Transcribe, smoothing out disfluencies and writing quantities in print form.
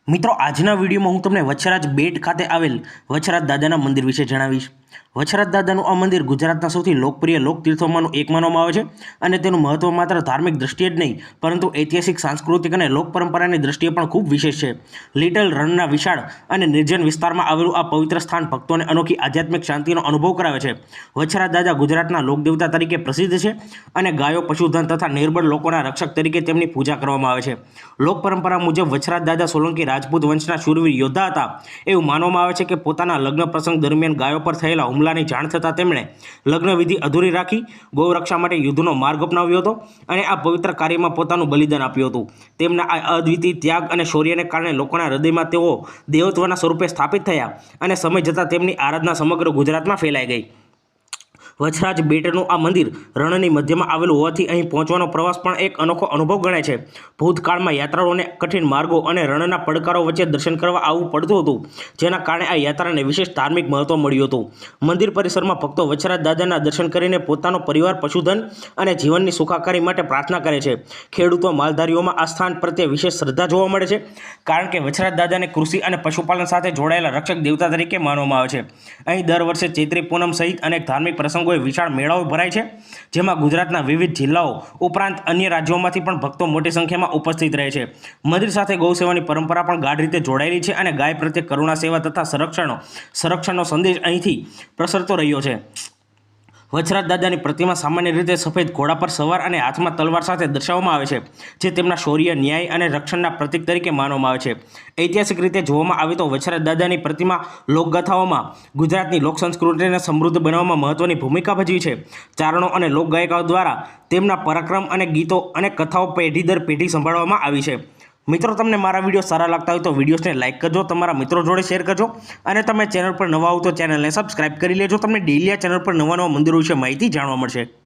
મિત્રો આજના વિડીયોમાં હું તમને વછરાજ બેટ ખાતે આવેલ વછરાજ દાદાના મંદિર વિશે જણાવીશ। વછરાજ દાદાનું આ મંદિર ગુજરાતના સૌથી લોકપ્રિય લોકતીર્થોમાંનું એક માનવામાં આવે છે અને તેનું મહત્વ માત્ર ધાર્મિક દૃષ્ટિએ જ નહીં પરંતુ ઐતિહાસિક, સાંસ્કૃતિક અને લોક પરંપરાની દૃષ્ટિએ પણ ખૂબ વિશેષ છે। લિટલ રણના વિશાળ અને નિર્જન વિસ્તારમાં આવેલું આ પવિત્ર સ્થાન ભક્તોને અનોખી આધ્યાત્મિક શાંતિનો અનુભવ કરાવે છે। વછરાજ દાદા ગુજરાતના લોકદેવતા તરીકે પ્રસિદ્ધ છે અને ગાયો, પશુધન તથા નિર્બળ લોકોના રક્ષક તરીકે તેમની પૂજા કરવામાં આવે છે। લોક પરંપરા મુજબ વછરાજ દાદા સોલંકી રાજપૂત વંશના શૂરવીર યોદ્ધા હતા। એવું માનવામાં આવે છે કે પોતાના લગ્ન પ્રસંગ દરમિયાન ગાયો પર થયેલા હુમલાની જાણ થતાં તેમણે લગ્ન વિધિ અધૂરી રાખી ગૌરક્ષા માટે યુદ્ધનો માર્ગ અપનાવ્યો હતો અને આ પવિત્ર કાર્યમાં પોતાનું બલિદાન આપ્યું હતું। તેમના આ અદ્વિતીય ત્યાગ અને શૌર્યને કારણે લોકોના હૃદયમાં તેઓ દેવત્વના સ્વરૂપે સ્થાપિત થયા અને સમય જતાં તેમની આરાધના સમગ્ર ગુજરાતમાં ફેલાઈ ગઈ। વછરાજ બેટનું આ મંદિર રણની મધ્યમાં આવેલું હોવાથી અહીં પહોંચવાનો પ્રવાસ પણ એક અનોખો અનુભવ ગણાય છે। ભૂતકાળમાં યાત્રાળુઓને કઠિન માર્ગો અને રણના પડકારો વચ્ચે દર્શન કરવા આવવું પડતું હતું, જેના કારણે આ યાત્રાને વિશેષ ધાર્મિક મહત્વ મળ્યું હતું। મંદિર પરિસરમાં ભક્તો વછરાજ દાદાના દર્શન કરીને પોતાનો પરિવાર, પશુધન અને જીવનની સુખાકારી માટે પ્રાર્થના કરે છે। ખેડૂતો, માલધારીઓમાં આ સ્થાન પ્રત્યે વિશેષ શ્રદ્ધા જોવા મળે છે, કારણ કે વછરાજ દાદાને કૃષિ અને પશુપાલન સાથે જોડાયેલા રક્ષક દેવતા તરીકે માનવામાં આવે છે। અહીં દર વર્ષે ચૈત્રી પૂનમ સહિત અનેક ધાર્મિક પ્રસંગોએ વિશાળ મેળાઓ ભરાય છે, જેમાં ગુજરાતના વિવિધ જિલ્લાઓ ઉપરાંત અન્ય રાજ્યોમાંથી પણ ભક્તો મોટી સંખ્યામાં ઉપસ્થિત રહે છે। મંદિર સાથે ગૌ સેવાની પરંપરા પણ ગાઢ રીતે જોડાયેલી છે અને ગાય પ્રત્યે કરુણા, સેવા તથા સંરક્ષણનો સંદેશ અહીંથી પ્રસરતો રહ્યો છે। વછરાજ દાદાની પ્રતિમા સામાન્ય રીતે સફેદ ઘોડા પર સવાર અને હાથમાં તલવાર સાથે દર્શાવવામાં આવે છે, જે તેમના શૌર્ય, ન્યાય અને રક્ષણના પ્રતીક તરીકે માનવામાં આવે છે। ઐતિહાસિક રીતે જોવામાં આવે તો વછરાજ દાદાની પ્રતિમા લોકગાથાઓમાં ગુજરાતની લોક સંસ્કૃતિને સમૃદ્ધ બનાવવામાં મહત્વની ભૂમિકા ભજવી છે। ચારણો અને લોકગાયકો દ્વારા તેમના પરાક્રમ અને ગીતો અને કથાઓ પેઢી દર પેઢી સંભાળવામાં આવી છે। મિત્રો, તમને મારા વિડીયો સારા લાગતા હોય તો વિડીયોને લાઇક કરજો, તમારા મિત્રો જોડે શેર કરજો અને તમે ચેનલ પર નવા હો તો ચેનલને સબસ્ક્રાઇબ કરી લેજો। તમને ડેલી આ ચેનલ પર નવા મંદિરો વિશે માહિતી જાણવા મળશે।